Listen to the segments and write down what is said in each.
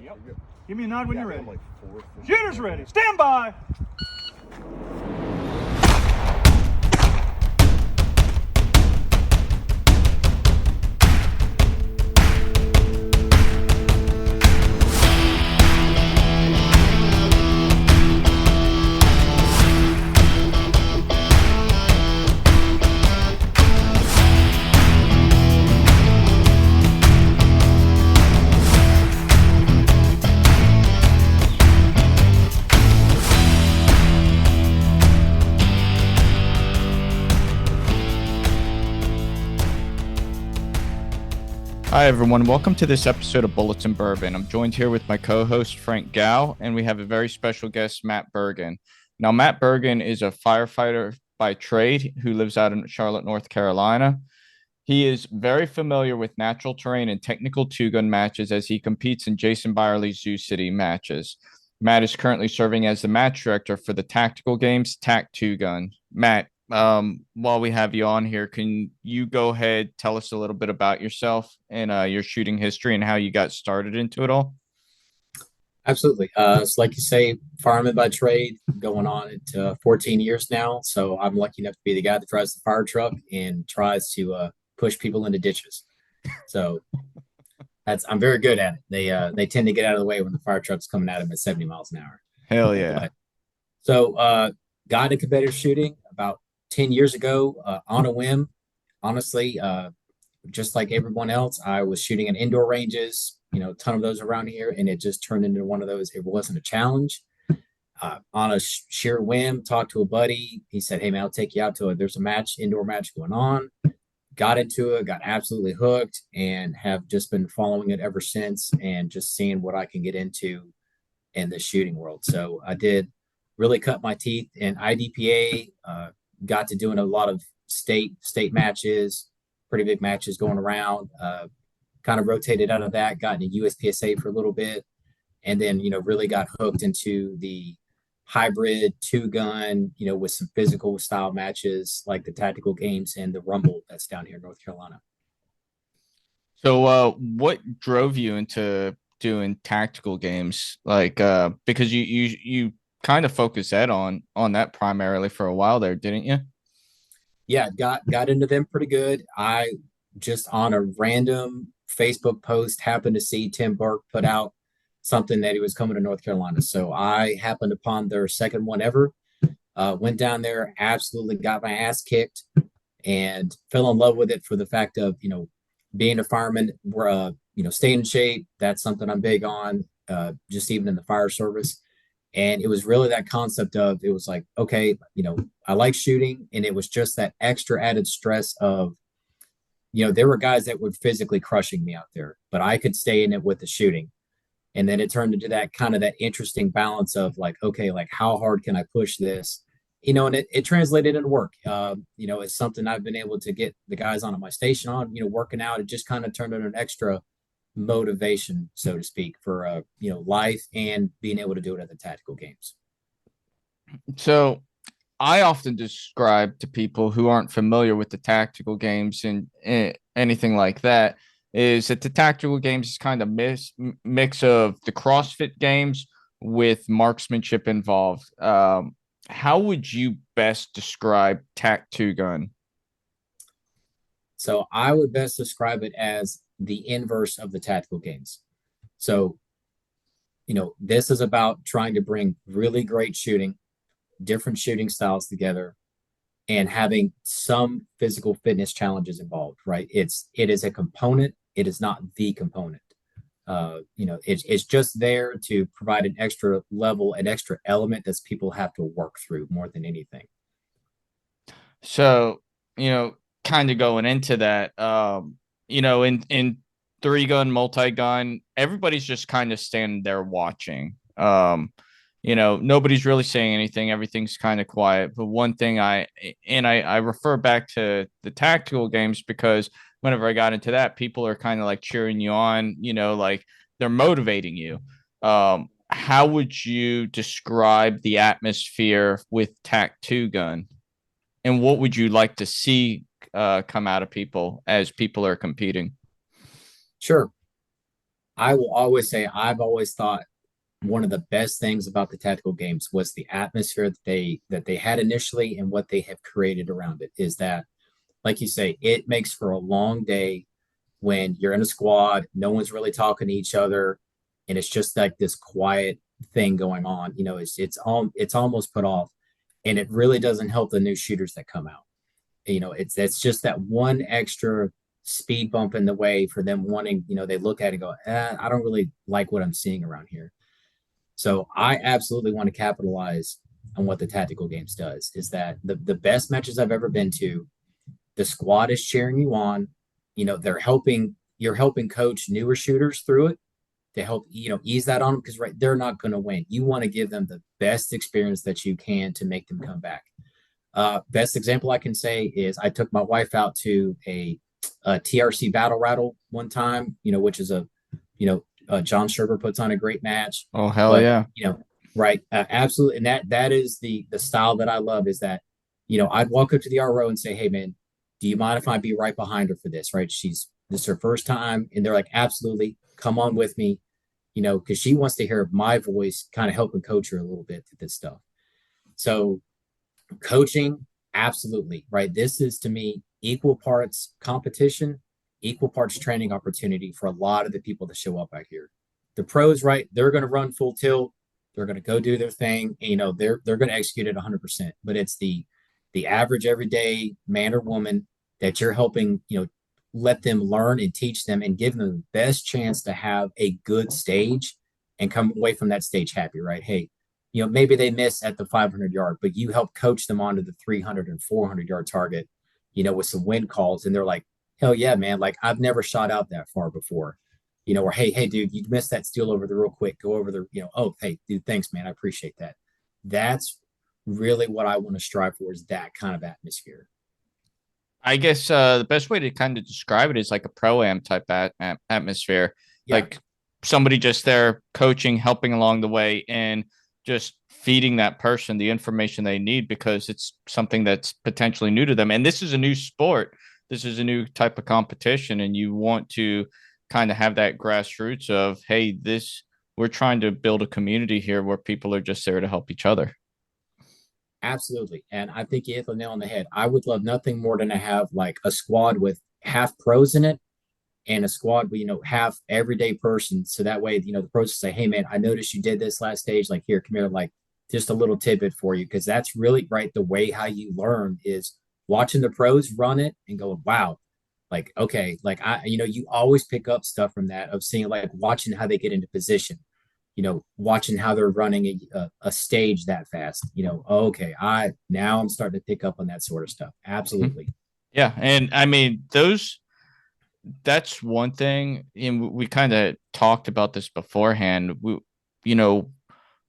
Yep. Give me a nod when you're ready. Like fourth. Shooter's ready. Stand by. Hi, everyone. Welcome to this episode of Bullets and Bourbon. I'm joined here with my co-host, Frank Gow, and we have a very special guest, Matt Bergan. Now, Matt Bergan is a firefighter by trade who lives out in Charlotte, North Carolina. He is very familiar with natural terrain and technical two-gun matches as he competes in Jason Byerly's Zoo City matches. Matt is currently serving as the match director for the tactical games Tac2Gun. Matt, while we have you on here, can you go ahead, tell us a little bit about yourself and your shooting history and how you got started into it all? Absolutely. It's like you say, fireman by trade, going on at 14 years now. So I'm lucky enough to be the guy that drives the fire truck and tries to push people into ditches. So I'm very good at it. They tend to get out of the way when the fire truck's coming at them at 70 miles an hour. Hell yeah. Got into competitive shooting about 10 years ago on a whim. Honestly, just like everyone else, I was shooting in indoor ranges, a ton of those around here, and it just turned into one of those. It wasn't a challenge. On a sheer whim, talked to a buddy. He said, "Hey man, I'll take you out to it. There's a indoor match going on." Got into it, got absolutely hooked, and have just been following it ever since, and just seeing what I can get into in the shooting world. So I did really cut my teeth in IDPA. Got to doing a lot of state matches, pretty big matches going around. Kind of rotated out of that, got into USPSA for a little bit, and then really got hooked into the hybrid two-gun, with some physical style matches like the tactical games and the Rumble that's down here in North Carolina. So what drove you into doing tactical games? Like because you kind of focused that on that primarily for a while there, didn't you? Yeah, got into them pretty good. I just on a random Facebook post happened to see Tim Burke put out something that he was coming to North Carolina. So I happened upon their second one ever. Went down there, absolutely got my ass kicked, and fell in love with it for the fact of being a fireman. Staying in shape. That's something I'm big on. Just even in the fire service. And it was really that concept of, it was like, okay, I like shooting. And it was just that extra added stress of, there were guys that were physically crushing me out there, but I could stay in it with the shooting. And then it turned into that kind of that interesting balance of like, okay, like how hard can I push this? And it translated into work. It's something I've been able to get the guys on at my station on, working out. It just kind of turned into an extra motivation, so to speak, for life and being able to do it at the tactical games. So I often describe to people who aren't familiar with the tactical games and anything like that is that the tactical games is kind of mix of the CrossFit games with marksmanship involved. How would you best describe Tac2Gun? So I would best describe it as the inverse of the tactical games. So, this is about trying to bring really great shooting, different shooting styles together, and having some physical fitness challenges involved, right? It is a component. It is not the component. It's just there to provide an extra level, an extra element that people have to work through more than anything. So, kind of going into that, in three-gun, multi-gun, everybody's just kind of standing there watching. Nobody's really saying anything. Everything's kind of quiet. But one thing I refer back to the tactical games because whenever I got into that, people are kind of like cheering you on, like they're motivating you. How would you describe the atmosphere with Tac2Gun? And what would you like to see come out of people as people are competing? Sure. I will always say I've always thought one of the best things about the tactical games was the atmosphere that they had initially and what they have created around it. Is that, like you say, it makes for a long day when you're in a squad, no one's really talking to each other, and it's just like this quiet thing going on. It's almost put off, and it really doesn't help the new shooters that come out. It's just that one extra speed bump in the way for them wanting. They look at it and go, I don't really like what I'm seeing around here. So I absolutely want to capitalize on what the tactical games does. Is that the best matches I've ever been to? The squad is cheering you on. You're helping coach newer shooters through it to help ease that on them, because they're not going to win. You want to give them the best experience that you can to make them come back. Best example I can say is I took my wife out to a TRC battle rattle one time, which is John Sugar puts on a great match. Oh, hell But yeah. right, absolutely, and that is the style that I love. Is that I'd walk up to the RO and say, "Hey, man, do you mind if I be right behind her for this?" Right, this is her first time, and they're like, "Absolutely, come on with me," because she wants to hear my voice, kind of helping coach her a little bit to this stuff. So coaching, absolutely, right. This is to me equal parts competition, equal parts training opportunity for a lot of the people that show up out here. The pros, right, they're going to run full tilt, they're going to go do their thing, and, they're going to execute it 100%. But it's the average everyday man or woman that you're helping, let them learn and teach them and give them the best chance to have a good stage and come away from that stage happy, right? Hey, maybe they miss at the 500 yard, but you help coach them onto the 300 and 400 yard target, with some win calls. And they're like, hell yeah, man. Like, I've never shot out that far before, or, hey, dude, you missed that steal over the real quick. Go over the, oh, hey, dude, thanks, man. I appreciate that. That's really what I want to strive for, is that kind of atmosphere. I guess the best way to kind of describe it is like a pro-am type atmosphere, Yeah, like somebody just there coaching, helping along the way, and just feeding that person the information they need because it's something that's potentially new to them. And this is a new sport. This is a new type of competition, and you want to kind of have that grassroots of, hey, we're trying to build a community here where people are just there to help each other. absolutely. And I think you hit the nail on the head. I would love nothing more than to have like a squad with half pros in it and a squad with, half everyday person. So that way, the pros say, hey, man, I noticed you did this last stage. Like, here, come here, like just a little tidbit for you. Cause that's really right. The way how you learn is watching the pros run it and going, wow, like, okay, like you always pick up stuff from that, of seeing, like, watching how they get into position, watching how they're running a stage that fast, okay, I'm starting to pick up on that sort of stuff. Absolutely. Yeah. And I mean, that's one thing. And we kind of talked about this beforehand. You know,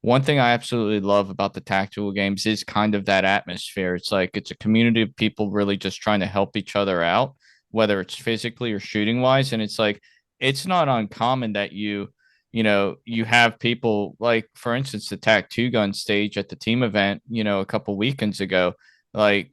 one thing I absolutely love about the tactical games is kind of that atmosphere. It's like it's a community of people really just trying to help each other out, whether it's physically or shooting wise. And it's like it's not uncommon that you have people like, for instance, the Tac2Gun stage at the team event, a couple weekends ago. Like,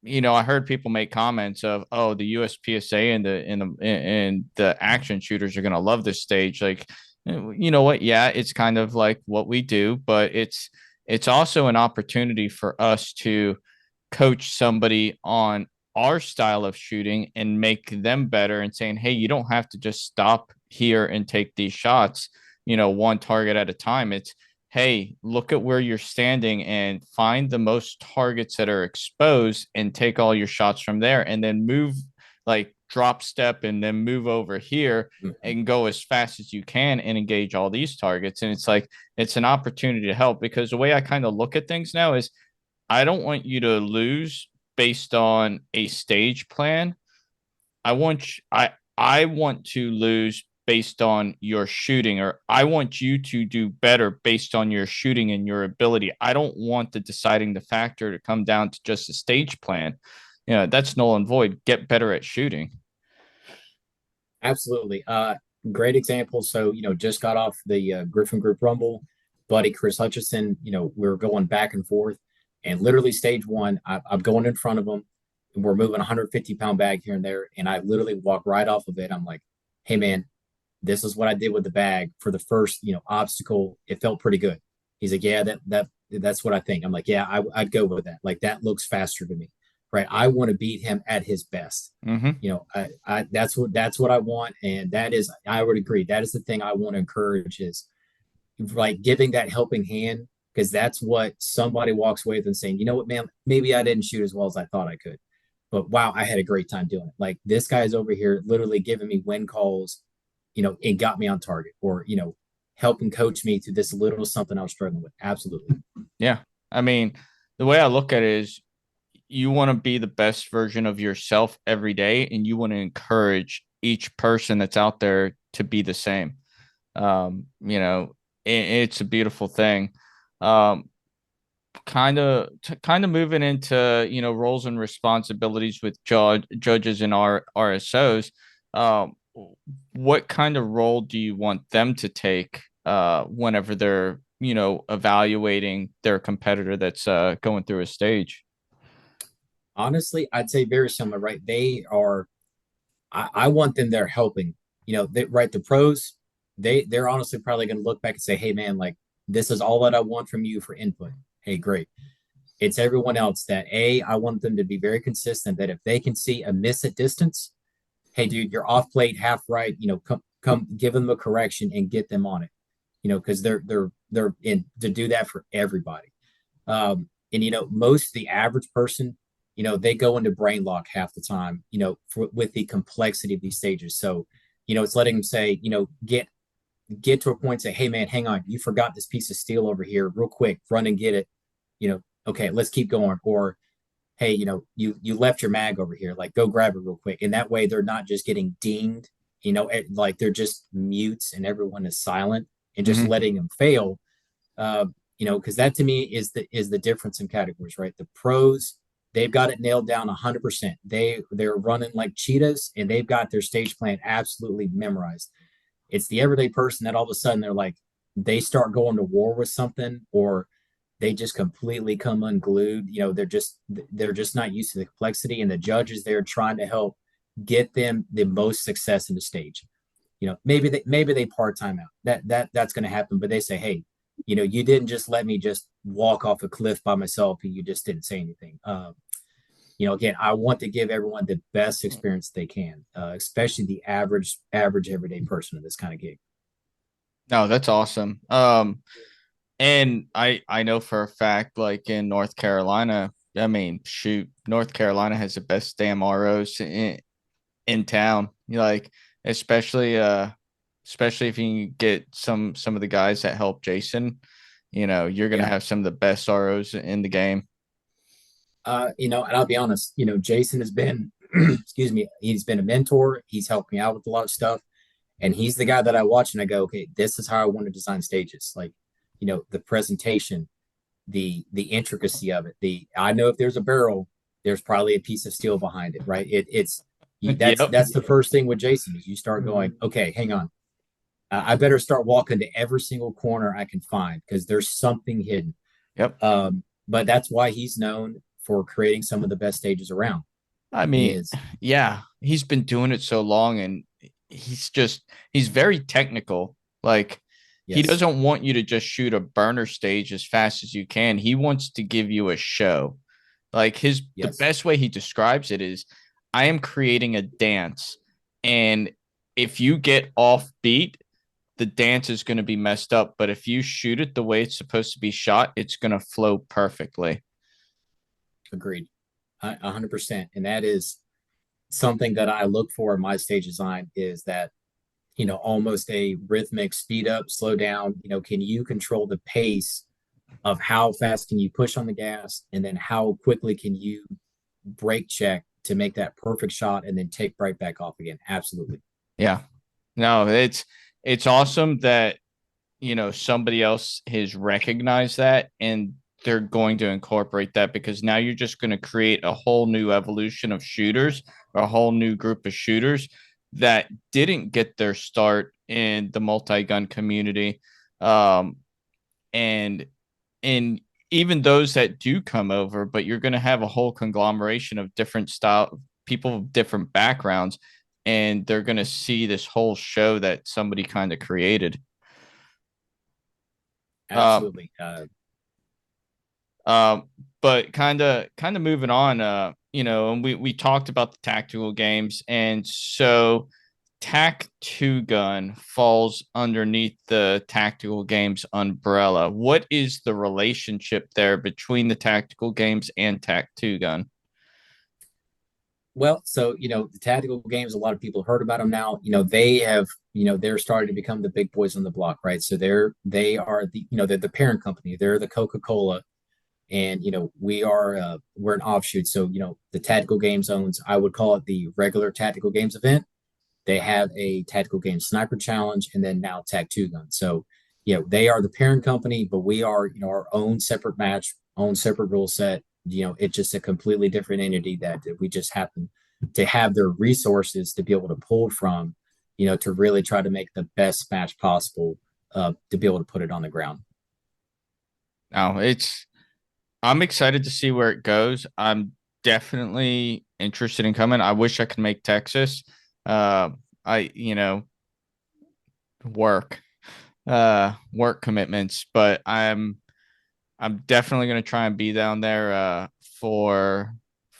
I heard people make comments of, oh, the USPSA and the action shooters are gonna love this stage. Like, you know what? Yeah, it's kind of like what we do, but it's also an opportunity for us to coach somebody on our style of shooting and make them better and saying, hey, you don't have to just stop here and take these shots, one target at a time. It's, hey, look at where you're standing and find the most targets that are exposed and take all your shots from there and then move, like drop step and then move over here Mhm. and go as fast as you can and engage all these targets. And it's like, it's an opportunity to help, because the way I kind of look at things now is I don't want you to lose based on a stage plan. I want to lose based on your shooting, or I want you to do better based on your shooting and your ability. I don't want the deciding the factor to come down to just a stage plan. That's null and void. Get better at shooting. Absolutely. Great example. So, just got off the Griffin Group Rumble. Buddy Chris Hutchison, we are going back and forth. And literally, stage one, I'm going in front of him, and we're moving a 150-pound bag here and there. And I literally walk right off of it. I'm like, hey, man, this is what I did with the bag for the first, obstacle. It felt pretty good. He's like, yeah, that's what I think. I'm like, yeah, I'd go with that. Like that looks faster to me, right? I want to beat him at his best. Mm-hmm. That's what I want, and I would agree. That is the thing I want to encourage is like giving that helping hand, because that's what somebody walks away with and saying, you know what, man, maybe I didn't shoot as well as I thought I could, but wow, I had a great time doing it. Like this guy's over here literally giving me win calls, and got me on target, or helping coach me through this little something I was struggling with. Absolutely. Yeah. I mean, the way I look at it is you want to be the best version of yourself every day, and you want to encourage each person that's out there to be the same. It's a beautiful thing. Kind of moving into roles and responsibilities with judges and RSOs. What kind of role do you want them to take whenever they're evaluating their competitor that's going through a stage? Honestly, I'd say very similar, right? They are. I want them there helping. Right? The pros, they're honestly probably going to look back and say, "Hey, man, like this is all that I want from you for input." Hey, great. It's everyone else that I want them to be very consistent. That if they can see a miss at distance, hey, dude, you're off plate, half right. Come give them a correction and get them on it. Because they're in to do that for everybody. And most the average person, they go into brain lock half the time, with the complexity of these stages. So, it's letting them say, get to a point, say, hey man, hang on, you forgot this piece of steel over here, real quick, run and get it. Okay, let's keep going. Or, hey, you left your mag over here, like go grab it real quick. And that way they're not just getting dinged, like they're just mutes and everyone is silent and just Mm-hmm. letting them fail. Because that to me is the difference in categories, right? The pros, they've got it nailed down 100%. They're running like cheetahs, and they've got their stage plan absolutely memorized. It's the everyday person that all of a sudden they start going to war with something, or they just completely come unglued. They're just not used to the complexity, and the judges there trying to help get them the most success in the stage. Maybe they part time out. That's going to happen, but they say, hey, you didn't just let me just walk off a cliff by myself and you just didn't say anything. Again, I want to give everyone the best experience they can, especially the average everyday person in this kind of gig. No, that's awesome. And I know for a fact, like in North Carolina, I mean, shoot, North Carolina has the best damn ROs in town. Like, especially if you can get some of the guys that help Jason, you're gonna Yeah. have some of the best ROs in the game. And I'll be honest, Jason has been, excuse me, he's been a mentor. He's helped me out with a lot of stuff. And he's the guy that I watch and I go, okay, this is how I want to design stages. Like, the presentation, the intricacy of it. I know if there's a barrel, there's probably a piece of steel behind it, right? That's Yep. the first thing with Jason is you start going, okay, hang on. I better start walking to every single corner I can find because there's something hidden. Yep. But that's why he's known for creating some of the best stages around. I mean, Is yeah, he's been doing it so long, and he's very technical. Like, he yes, doesn't want you to just shoot a burner stage as fast as you can. He wants to give you a show. Like, the yes, best way he describes it is, I am creating a dance, and if you get off beat, the dance is going to be messed up. But if you shoot it the way it's supposed to be shot, it's going to flow perfectly. agreed, 100%. And that is something that I look for in my stage design is that almost a rhythmic speed up, slow down. Can you control the pace of how fast can you push on the gas, and then how quickly can you brake check to make that perfect shot and then take right back off again? Absolutely. Yeah. No, it's awesome that somebody else has recognized that, and they're going to incorporate that, because now you're just going to create a whole new evolution of shooters, a whole new group of shooters that didn't get their start in the multi-gun community. And even those that do come over, but you're going to have a whole conglomeration of different style people with different backgrounds and they're going to see this whole show that somebody kind of created. Absolutely. But kind of moving on, and we talked about the tactical games, and so Tac2Gun falls underneath the tactical games umbrella. What is the relationship there between the tactical games and Tac2Gun? Well, so the tactical games, a lot of people heard about them now. They have, they're starting to become the big boys on the block, right? So they are they're the parent company. They're the Coca-Cola, and we're an offshoot. So the tactical games owns, I would call it the regular tactical games event. They have a tactical game sniper challenge, and then now Tac2Gun. So they are the parent company, but we are our own separate match, own separate rule set. It's just a completely different entity that we just happen to have their resources to be able to pull from, to really try to make the best match possible, to be able to put it on the ground. Now I'm excited to see where it goes. I'm definitely interested in coming. I wish I could make Texas. I work work commitments, but I'm definitely going to try and be down there for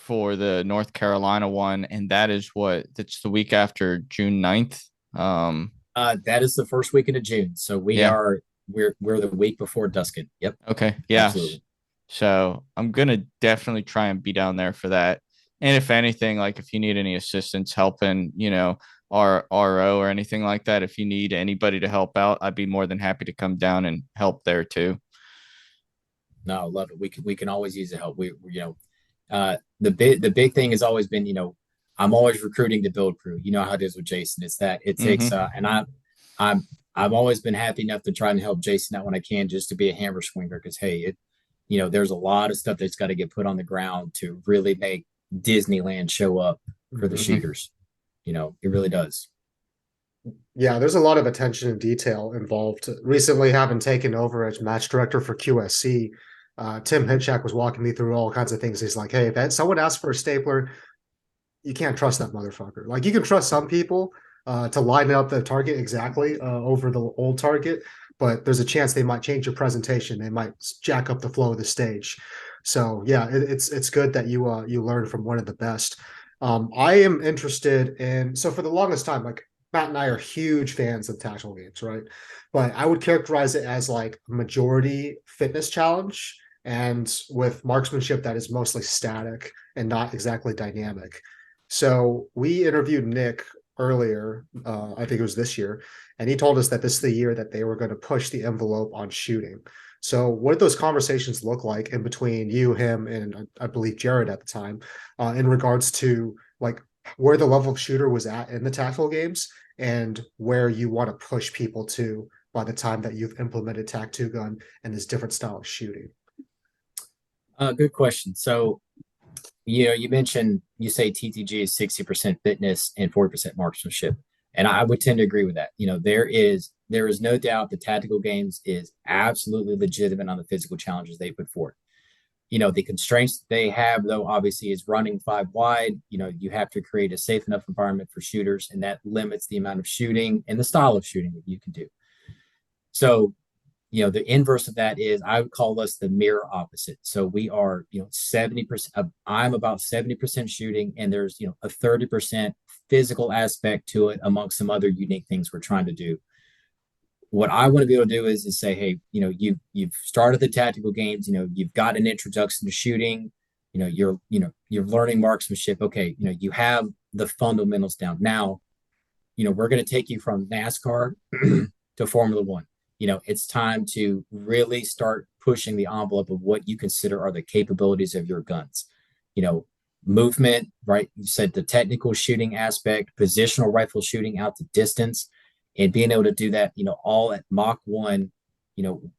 the North Carolina one, and that's the week after June 9th. That is the first weekend of June, so Yeah. we're the week before Duskin. Yep. Okay. Yeah. Absolutely. So I'm gonna definitely try and be down there for that. And if anything, like if you need any assistance helping, our RO or anything like that, if you need anybody to help out, I'd be more than happy to come down and help there too. No, I love it. We can always use the help. The big thing has always been, I'm always recruiting the build crew. You know how it is with Jason. It's that it takes and I've always been happy enough to try and help Jason out when I can, just to be a hammer swinger, because hey, there's a lot of stuff that's got to get put on the ground to really make Disneyland show up for the shooters. It really does. Yeah, there's a lot of attention and detail involved. Recently, having taken over as match director for QSC, Tim Hitchak was walking me through all kinds of things. He's like, hey, if someone asks for a stapler, you can't trust that motherfucker. Like, you can trust some people to line up the target exactly over the old target, but there's a chance they might change your presentation. They might jack up the flow of the stage. So yeah, it's good that you learn from one of the best. I am interested in, so for the longest time, like Matt and I are huge fans of tactical games, right? But I would characterize it as like majority fitness challenge, and with marksmanship that is mostly static and not exactly dynamic. So we interviewed Nick earlier, I think it was this year, and he told us that this is the year that they were going to push the envelope on shooting. So what did those conversations look like in between you, him, and I believe Jared at the time, in regards to like where the level of shooter was at in the tactical games and where you want to push people to by the time that you've implemented Tac2Gun and this different style of shooting? Good question. So, you mentioned, you say TTG is 60% fitness and 40% marksmanship. And I would tend to agree with that. There is no doubt the tactical games is absolutely legitimate on the physical challenges they put forth. The constraints they have, though, obviously is running 5 wide. You have to create a safe enough environment for shooters, and that limits the amount of shooting and the style of shooting that you can do. So, the inverse of that is, I would call us the mirror opposite. So we are, 70%, I'm about 70% shooting, and there's, a 30% physical aspect to it, amongst some other unique things we're trying to do. What I want to be able to do is say, hey, you've started the tactical games, you've got an introduction to shooting, you're learning marksmanship. Okay, you have the fundamentals down. Now, we're going to take you from NASCAR to Formula One. It's time to really start pushing the envelope of what you consider are the capabilities of your guns. Movement, right? You said the technical shooting aspect, positional rifle shooting out to distance, and being able to do that, all at Mach 1,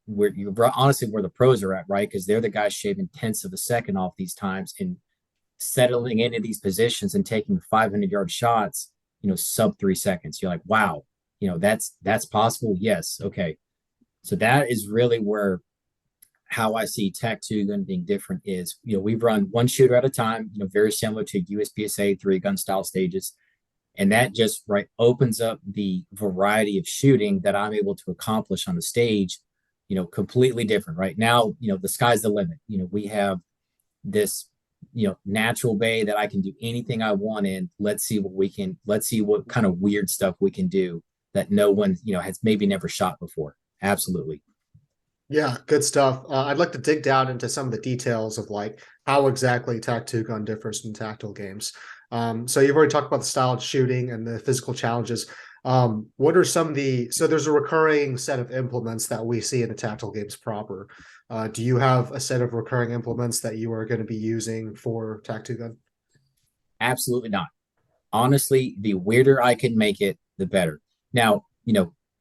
where honestly where the pros are at, right? Because they're the guys shaving tenths of a second off these times and settling into these positions and taking 500-yard shots, sub 3 seconds. You're like, wow, that's possible. Yes. Okay. So that is really where, how I see Tac2Gun being different is, we've run one shooter at a time, very similar to USPSA 3-gun style stages. And that just opens up the variety of shooting that I'm able to accomplish on the stage, completely different. Right now, the sky's the limit. We have this, natural bay that I can do anything I want in. Let's see what kind of weird stuff we can do that no one, has maybe never shot before. Absolutely. Yeah, good stuff. I'd like to dig down into some of the details of like how exactly Tac2Gun differs from tactical games. So you've already talked about the style of shooting and the physical challenges. What are some of so there's a recurring set of implements that we see in the tactical games proper. Do you have a set of recurring implements that you are going to be using for Tac2Gun? Absolutely not. Honestly, the weirder I can make it, the better. Now,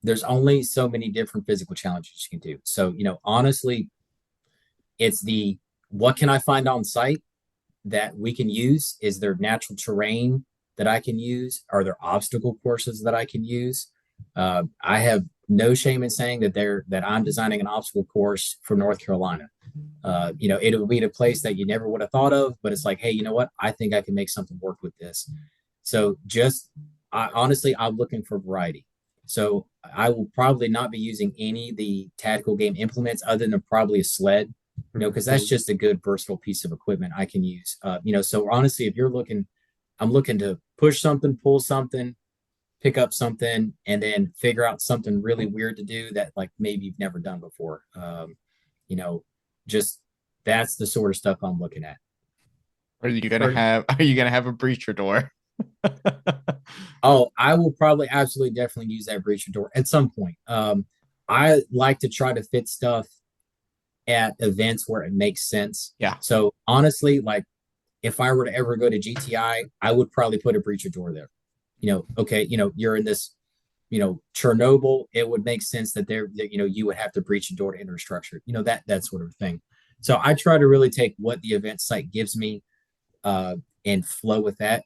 there's only so many different physical challenges you can do. So, honestly, it's what can I find on site that we can use? Is there natural terrain that I can use? Are there obstacle courses that I can use? I have no shame in saying that I'm designing an obstacle course for North Carolina. It'll be a place that you never would have thought of, but it's like, hey, you know what? I think I can make something work with this. So honestly, I'm looking for variety. So I will probably not be using any of the tactical game implements other than probably a sled, because that's just a good versatile piece of equipment I can use. So honestly, if you're looking, I'm looking to push something, pull something, pick up something, and then figure out something really weird to do that like maybe you've never done before. Just that's the sort of stuff I'm looking at. Are you gonna have a breacher door? Oh, I will probably absolutely definitely use that breacher door at some point. I like to try to fit stuff at events where it makes sense. Yeah. So honestly, like if I were to ever go to GTI, I would probably put a breacher door there. Okay, you're in this, Chernobyl, it would make sense that you would have to breach a door to enter a structure, that sort of thing. So I try to really take what the event site gives me and flow with that.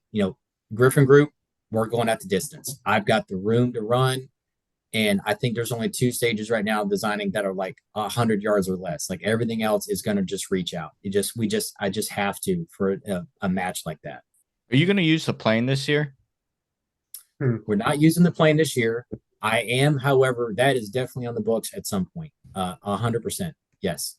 Griffin Group, we're going at the distance. I've got the room to run. And I think there's only 2 stages right now designing that are like 100 yards or less. Like everything else is going to just reach out. I just have to for a match like that. Are you going to use the plane this year? We're not using the plane this year. I am, however, that is definitely on the books at some point. 100%. Yes.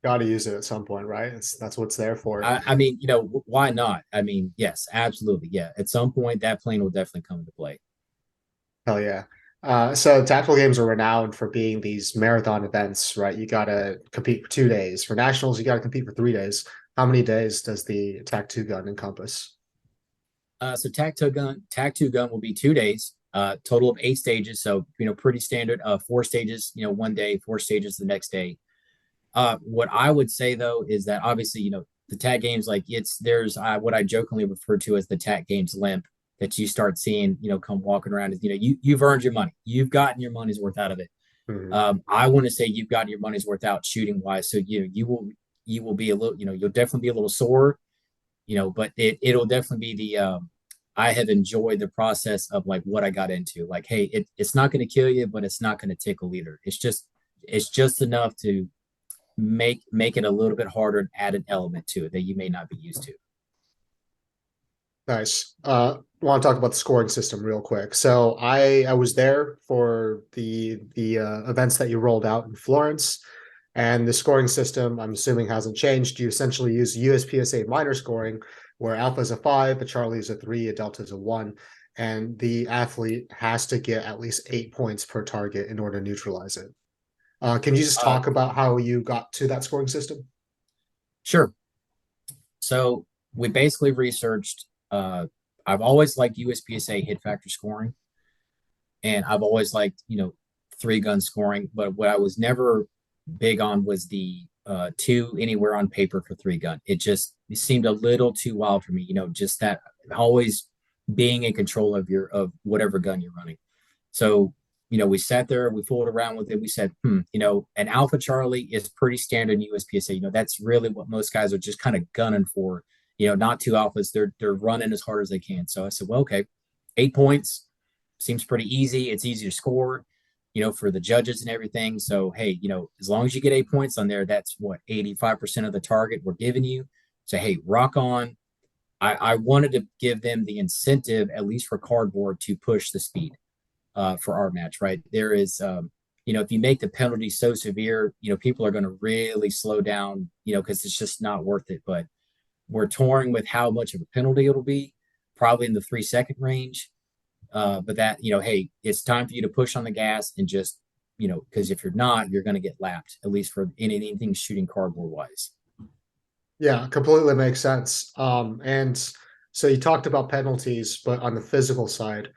Got to use it at some point, right? That's what it's there for. I mean, why not? I mean, yes, absolutely. Yeah. At some point, that plane will definitely come into play. Hell yeah. So tactical games are renowned for being these marathon events, right? You got to compete for 2 days. For nationals, you got to compete for 3 days. How many days does the Tac2Gun encompass? So Tac2Gun will be 2 days, total of 8 stages. So, pretty standard, 4 stages, one day, 4 stages the next day. What I would say though, is that obviously, the TAC games, like there's what I jokingly refer to as the TAC games limp that you start seeing, come walking around. You've earned your money. You've gotten your money's worth out of it. Mm-hmm. I want to say you've gotten your money's worth out shooting wise. So, you will be a little, you'll definitely be a little sore, but it'll definitely be I have enjoyed the process of like what I got into. Like, hey, it's not going to kill you, but it's not going to tickle either. It's just enough to make it a little bit harder and add an element to it that you may not be used to. Nice. I want to talk about the scoring system real quick. So I was there for the events that you rolled out in Florence, and the scoring system, I'm assuming, hasn't changed. You essentially use USPSA minor scoring, where alpha is a 5, a Charlie is a 3, a delta is a 1, and the athlete has to get at least 8 points per target in order to neutralize it. Can you just talk about how you got to that scoring system? Sure. So we basically researched. I've always liked USPSA hit factor scoring, and I've always liked 3-gun scoring. But what I was never big on was the 2 anywhere on paper for 3-gun. It seemed a little too wild for me. Just that always being in control of whatever gun you're running. So we sat there, we fooled around with it. We said, an Alpha Charlie is pretty standard in USPSA. That's really what most guys are just kind of gunning for. Not 2 alphas. They're running as hard as they can. So I said, well, okay, 8 points seems pretty easy. It's easy to score, for the judges and everything. So, hey, as long as you get 8 points on there, that's what 85% of the target we're giving you. So, hey, rock on. I wanted to give them the incentive, at least for cardboard, to push the speed for our match, right? There is, if you make the penalty so severe, people are going to really slow down, because it's just not worth it. But we're touring with how much of a penalty it'll be, probably in the 3 second range. But that, hey, it's time for you to push on the gas and just, because if you're not, you're going to get lapped, at least for anything shooting cardboard wise. Yeah, completely makes sense. And so you talked about penalties, but on the physical side,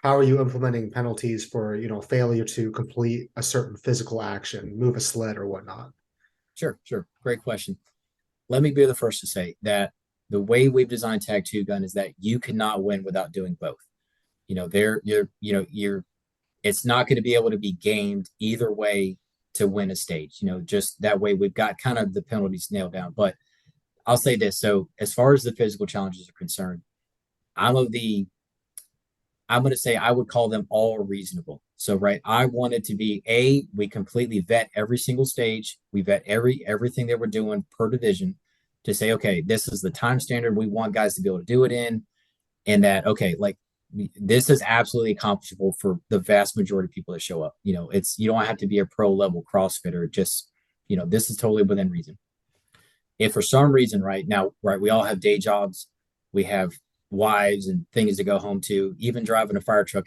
how are you implementing penalties for, failure to complete a certain physical action, move a sled or whatnot? Sure. Great question. Let me be the first to say that the way we've designed Tac2Gun is that you cannot win without doing both. It's not going to be able to be gamed either way to win a stage. Just that way we've got kind of the penalties nailed down. But I'll say this. So as far as the physical challenges are concerned, I'm going to say I would call them all reasonable. So, right, I want it to be we completely vet every single stage. We vet everything that we're doing per division to say, okay, this is the time standard we want guys to be able to do it in. And that, okay, like this is absolutely accomplishable for the vast majority of people that show up. You don't have to be a pro level CrossFitter. Just, this is totally within reason. If for some reason, right now, right, we all have day jobs, we have wives and things to go home to. Even driving a fire truck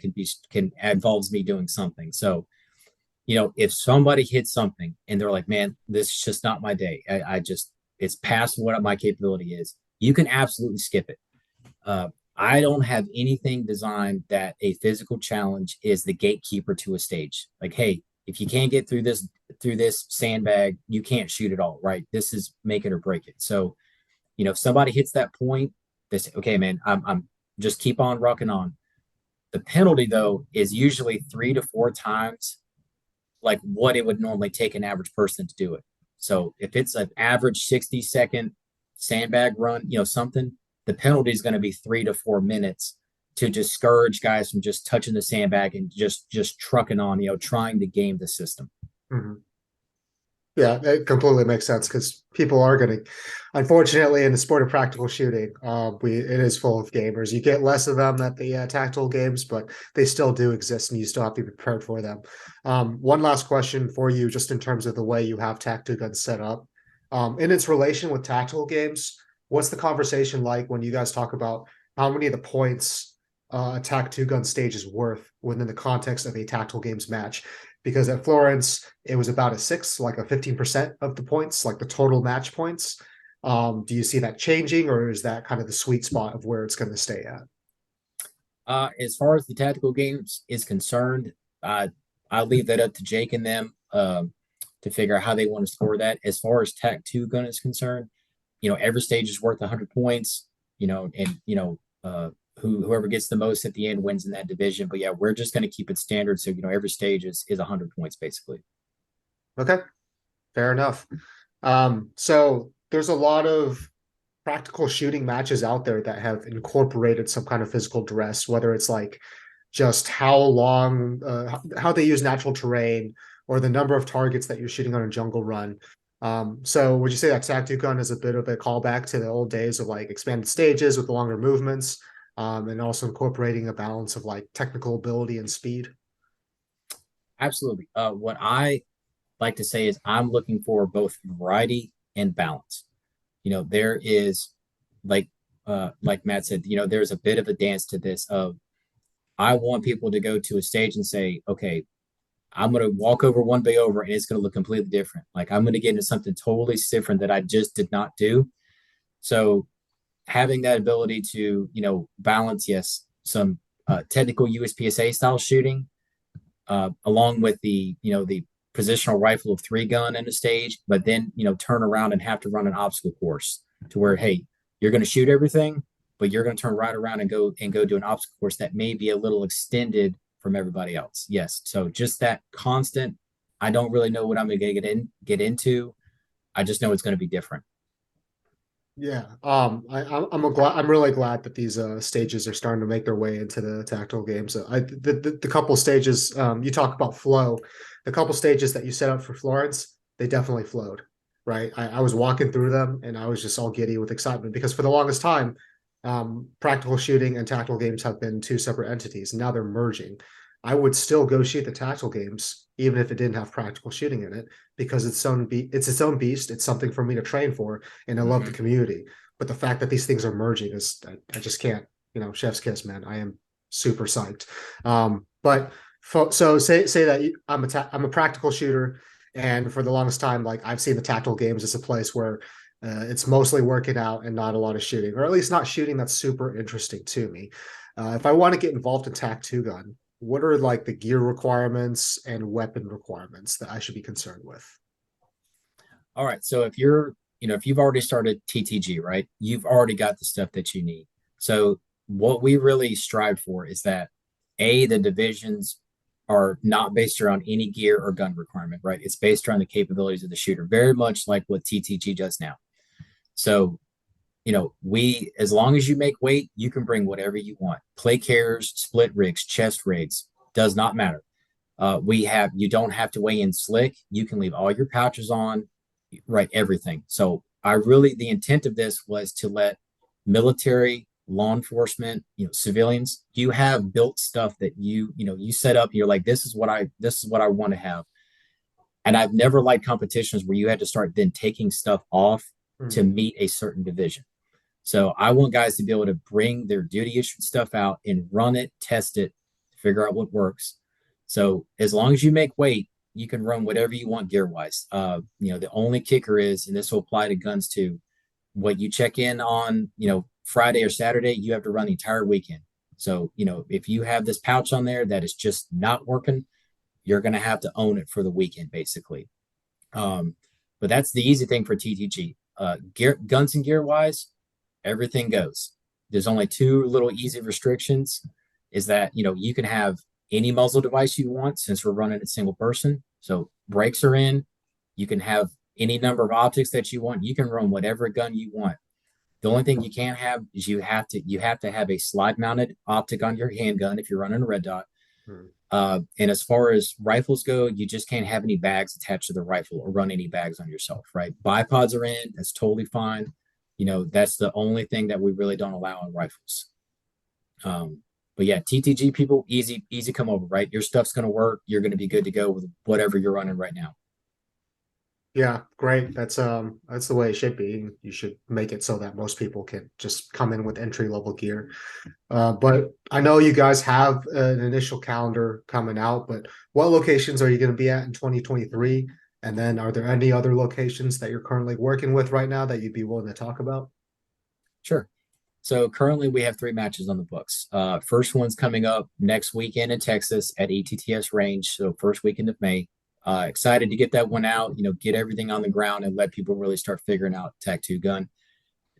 involves me doing something. So, if somebody hits something and they're like, man, this is just not my day. It's past what my capability is. You can absolutely skip it. I don't have anything designed that a physical challenge is the gatekeeper to a stage. Like, hey, if you can't get through this sandbag, you can't shoot at all, right? This is make it or break it. So, if somebody hits that point, they say, okay, man, I'm just keep on rocking on. The penalty, though, is usually 3 to 4 times like what it would normally take an average person to do it. So if it's an average 60-second sandbag run, something, the penalty is going to be 3 to 4 minutes to discourage guys from just touching the sandbag and just trucking on, trying to game the system. Mm-hmm. Yeah, it completely makes sense because people are going to, unfortunately, in the sport of practical shooting, it is full of gamers. You get less of them at the tactical games, but they still do exist, and you still have to be prepared for them. One last question for you, just in terms of the way you have Tac2Gun set up, in its relation with tactical games. What's the conversation like when you guys talk about how many of the points a Tac2Gun stage is worth within the context of a tactical games match? Because at Florence, it was about a 6, like a 15% of the points, like the total match points. Do you see that changing, or is that kind of the sweet spot of where it's going to stay at? As far as the tactical games is concerned, I'll leave that up to Jake and them to figure out how they want to score that. As far as Tac2Gun is concerned, every stage is worth 100 points, whoever gets the most at the end wins in that division. But yeah, we're just going to keep it standard. So, every stage is 100 points basically. Okay, fair enough. So there's a lot of practical shooting matches out there that have incorporated some kind of physical duress, whether it's like just how long, how they use natural terrain, or the number of targets that you're shooting on a jungle run. So would you say that Tac2Gun is a bit of a callback to the old days of like expanded stages with longer movements, and also incorporating a balance of like technical ability and speed? Absolutely. What I like to say is I'm looking for both variety and balance. There is like Matt said, there's a bit of a dance to this of I want people to go to a stage and say, okay, I'm going to walk over one bay over and it's going to look completely different. Like I'm going to get into something totally different that I just did not do. So having that ability to, balance, yes, some technical USPSA style shooting, along with the positional rifle of 3-gun in the stage, but then, turn around and have to run an obstacle course to where, hey, you're going to shoot everything, but you're going to turn right around and go do an obstacle course that may be a little extended from everybody else. Yes. So just that constant, I don't really know what I'm going to get into. I just know it's going to be different. Yeah. I'm really glad that these stages are starting to make their way into the tactical games. The couple stages, you talk about flow, the couple stages that you set up for Florence, they definitely flowed, right? I was walking through them and I was just all giddy with excitement because for the longest time, practical shooting and tactical games have been two separate entities. Now they're merging. I would still go shoot the tactical games, even if it didn't have practical shooting in it, because it's its own beast. It's something for me to train for, and I love the community. But the fact that these things are merging is, I just can't, chef's kiss, man. I am super psyched. But so say that I'm a practical shooter, and for the longest time, like I've seen the tactical games as a place where it's mostly working out and not a lot of shooting, or at least not shooting that's super interesting to me. If I want to get involved in Tac2Gun, what are like the gear requirements and weapon requirements that I should be concerned with? All right. So if you've already started TTG, right, you've already got the stuff that you need. So what we really strive for is that the divisions are not based around any gear or gun requirement, right? It's based around the capabilities of the shooter, very much like what TTG does now. So, as long as you make weight, you can bring whatever you want. Play carriers, split rigs, chest rigs, does not matter. You don't have to weigh in slick. You can leave all your pouches on, right? Everything. So the intent of this was to let military, law enforcement, civilians, you have built stuff that you set up. You're like, this is what I want to have. And I've never liked competitions where you had to start then taking stuff off to meet a certain division. So I want guys to be able to bring their duty issued stuff out and run it, test it, figure out what works. So as long as you make weight, you can run whatever you want gear wise. The only kicker is, and this will apply to guns too, what you check in on, Friday or Saturday, you have to run the entire weekend. So, if you have this pouch on there that is just not working, you're going to have to own it for the weekend, basically. But that's the easy thing for TTG. Guns and gear wise, everything goes. There's only two little easy restrictions is that, you can have any muzzle device you want since we're running it single person. So brakes are in. You can have any number of optics that you want. You can run whatever gun you want. The only thing you can't have is you have to have a slide mounted optic on your handgun if you're running a red dot. And as far as rifles go, you just can't have any bags attached to the rifle or run any bags on yourself, right? Bipods are in, that's totally fine. That's the only thing that we really don't allow on rifles. But yeah, TTG people, easy come over, right? Your stuff's going to work. You're going to be good to go with whatever you're running right now. Yeah, great. That's the way it should be. You should make it so that most people can just come in with entry level gear. But I know you guys have an initial calendar coming out, but what locations are you going to be at in 2023? And then are there any other locations that you're currently working with right now that you'd be willing to talk about? Sure. So currently we have 3 matches on the books. First one's coming up next weekend in Texas at ETTS range. So first weekend of May. Excited to get that one out, get everything on the ground and let people really start figuring out Tac2Gun.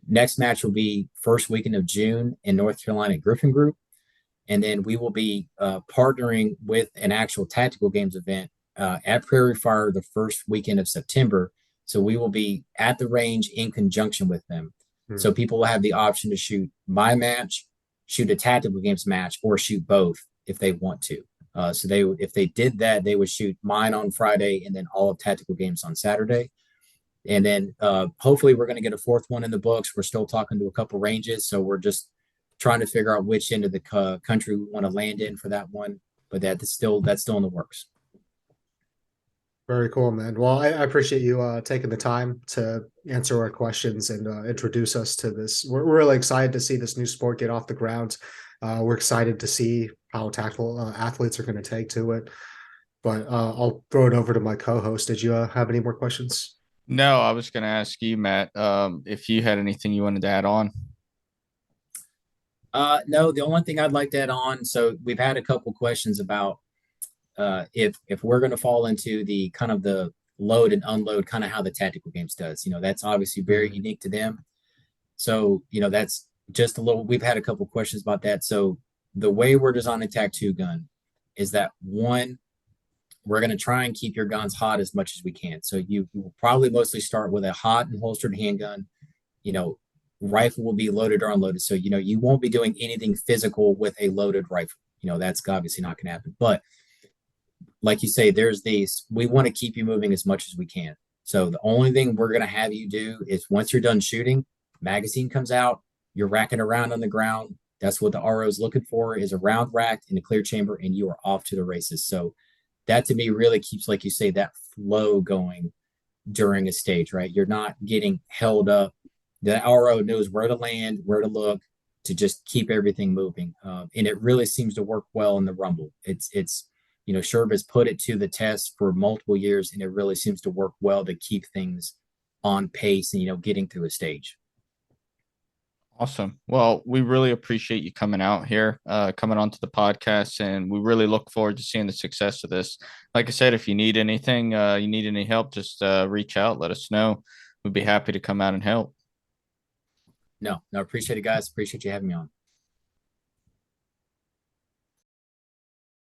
Next match will be first weekend of June in North Carolina at Griffin Group. And then we will be partnering with an actual tactical games event at Prairie Fire the first weekend of September. So we will be at the range in conjunction with them. So people will have the option to shoot my match, shoot a tactical games match, or shoot both if they want to. So if they did that, they would shoot mine on Friday and then all of tactical games on Saturday. And then hopefully we're going to get a 4th one in the books. We're still talking to a couple ranges. So we're just trying to figure out which end of the country we want to land in for that one. But that's still in the works. Very cool, man. Well, I appreciate you taking the time to answer our questions and introduce us to this. We're really excited to see this new sport get off the ground. We're excited to see how tactical athletes are going to take to it. But I'll throw it over to my co-host. Did you have any more questions? No, I was going to ask you, Matt, if you had anything you wanted to add on. No, the only thing I'd like to add on. So we've had a couple questions about if we're going to fall into the kind of the load and unload, kind of how the tactical games does. That's obviously very unique to them. So that's just a little. We've had a couple questions about that. So the way we're designing Tac2Gun is that one, we're going to try and keep your guns hot as much as we can. So you will probably mostly start with a hot and holstered handgun. Rifle will be loaded or unloaded. So, you won't be doing anything physical with a loaded rifle. That's obviously not going to happen. But like you say, we want to keep you moving as much as we can. So the only thing we're going to have you do is once you're done shooting, magazine comes out, You're racking around on the ground. That's what the RO is looking for, is a round racked in a clear chamber, and you are off to the races. So that to me really keeps, like you say, that flow going during a stage, right? You're not getting held up. The RO knows where to land, where to look, to just keep everything moving. And it really seems to work well in the Rumble. It's Sherb has put it to the test for multiple years, and it really seems to work well to keep things on pace and getting through a stage. Awesome. Well, we really appreciate you coming out here, coming onto the podcast, and we really look forward to seeing the success of this. Like I said, if you need anything, you need any help, just reach out, let us know. We'd be happy to come out and help. No, appreciate it, guys. Appreciate you having me on.